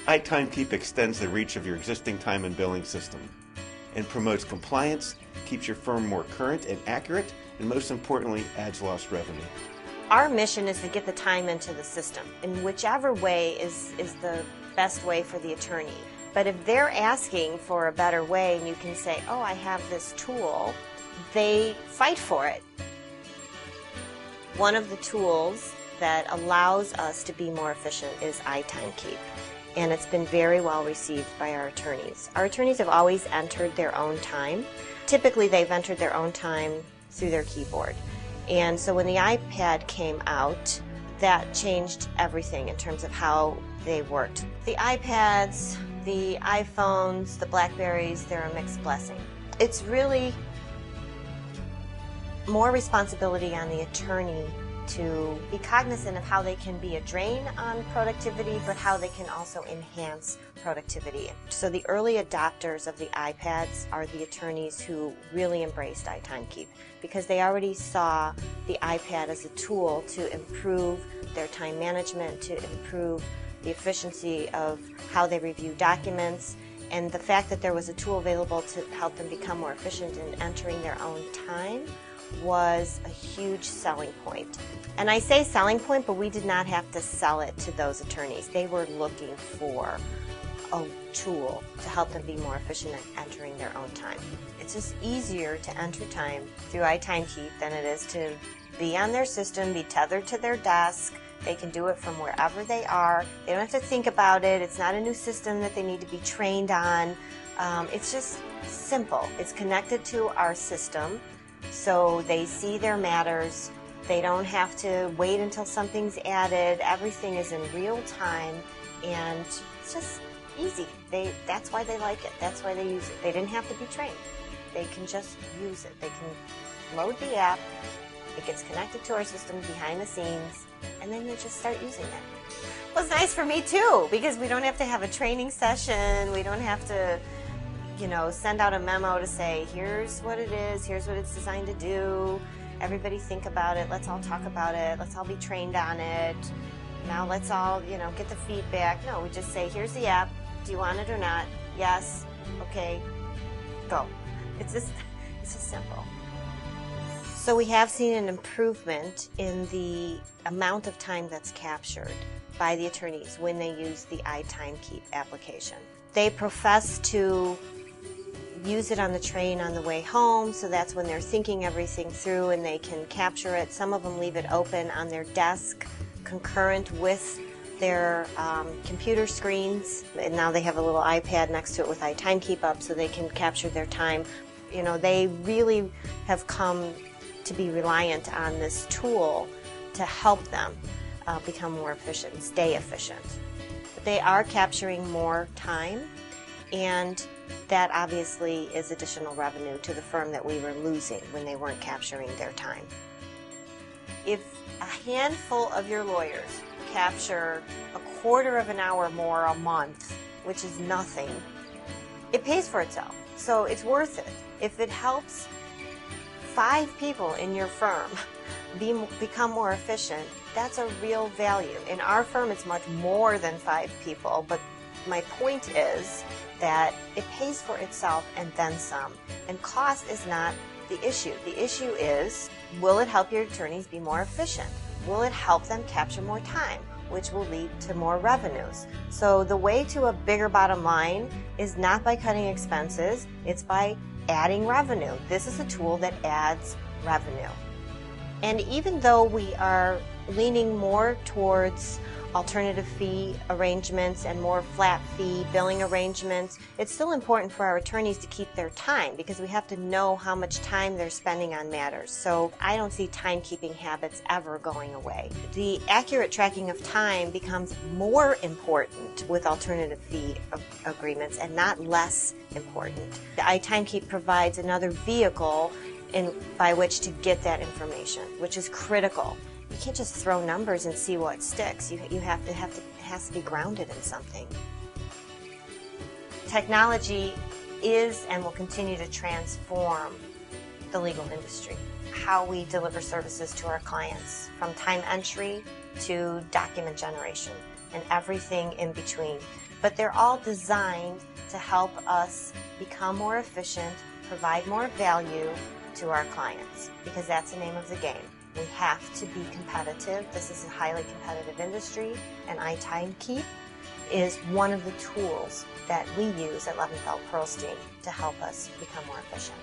iTimeKeep extends the reach of your existing time and billing system and promotes compliance, keeps your firm more current and accurate, and most importantly, adds lost revenue. Our mission is to get the time into the system, and whichever way is the best way for the attorney. But if they're asking for a better way and you can say, oh, I have this tool, they fight for it. One of the tools that allows us to be more efficient is iTimeKeep, and it's been very well received by our attorneys. Our attorneys have always entered their own time. Typically, they've entered their own time through their keyboard. And so when the iPad came out, that changed everything in terms of how they worked. The iPads, the iPhones, the Blackberries, they're a mixed blessing. It's really more responsibility on the attorney to be cognizant of how they can be a drain on productivity, but how they can also enhance productivity. So the early adopters of the iPads are the attorneys who really embraced iTimeKeep because they already saw the iPad as a tool to improve their time management, to improve the efficiency of how they review documents, and the fact that there was a tool available to help them become more efficient in entering their own time was a huge selling point. And I say selling point, but we did not have to sell it to those attorneys. They were looking for a tool to help them be more efficient in entering their own time. It's just easier to enter time through iTimeKeep than it is to be on their system, be tethered to their desk. They can do it from wherever they are. They don't have to think about it. It's not a new system that they need to be trained on. It's just simple. It's connected to our system, so they see their matters. They don't have to wait until something's added. Everything is in real time, and it's just easy. That's why they like it. That's why they use it. They didn't have to be trained. They can just use it. They can load the app. It gets connected to our system behind the scenes, and then they just start using it. Well, it's nice for me too, because we don't have to have a training session. We don't have to, send out a memo to say, here's what it is, here's what it's designed to do. Everybody think about it. Let's all talk about it. Let's all be trained on it. Now let's all, get the feedback. No, we just say, here's the app. Do you want it or not? Yes. Okay. Go. It's just simple. So we have seen an improvement in the amount of time that's captured by the attorneys when they use the iTimeKeep application. They profess to use it on the train on the way home, so that's when they're thinking everything through and they can capture it. Some of them leave it open on their desk concurrent with their computer screens, and now they have a little iPad next to it with iTimeKeep up so they can capture their time. They really have come to be reliant on this tool to help them become more efficient and stay efficient. But they are capturing more time, and that obviously is additional revenue to the firm that we were losing when they weren't capturing their time. If a handful of your lawyers capture a quarter of an hour more a month, which is nothing, it pays for itself. So it's worth it. If it helps 5 people in your firm become more efficient, that's a real value. In our firm, it's much more than 5 people, but my point is that it pays for itself and then some. And cost is not the issue. The issue is, will it help your attorneys be more efficient? Will it help them capture more time, which will lead to more revenues? So the way to a bigger bottom line is not by cutting expenses, it's by adding revenue. This is a tool that adds revenue. And even though we are leaning more towards alternative fee arrangements and more flat fee billing arrangements, it's still important for our attorneys to keep their time because we have to know how much time they're spending on matters. So I don't see timekeeping habits ever going away. The accurate tracking of time becomes more important with alternative fee agreements and not less important. The iTimeKeep provides another vehicle by which to get that information, which is critical. You can't just throw numbers and see what sticks. It has to be grounded in something. Technology is and will continue to transform the legal industry. How we deliver services to our clients, from time entry to document generation and everything in between. but they're all designed to help us become more efficient, provide more value to our clients, because that's the name of the game. We have to be competitive. This is a highly competitive industry, and iTimeKeep is one of the tools that we use at Levenfeld Pearlstein to help us become more efficient.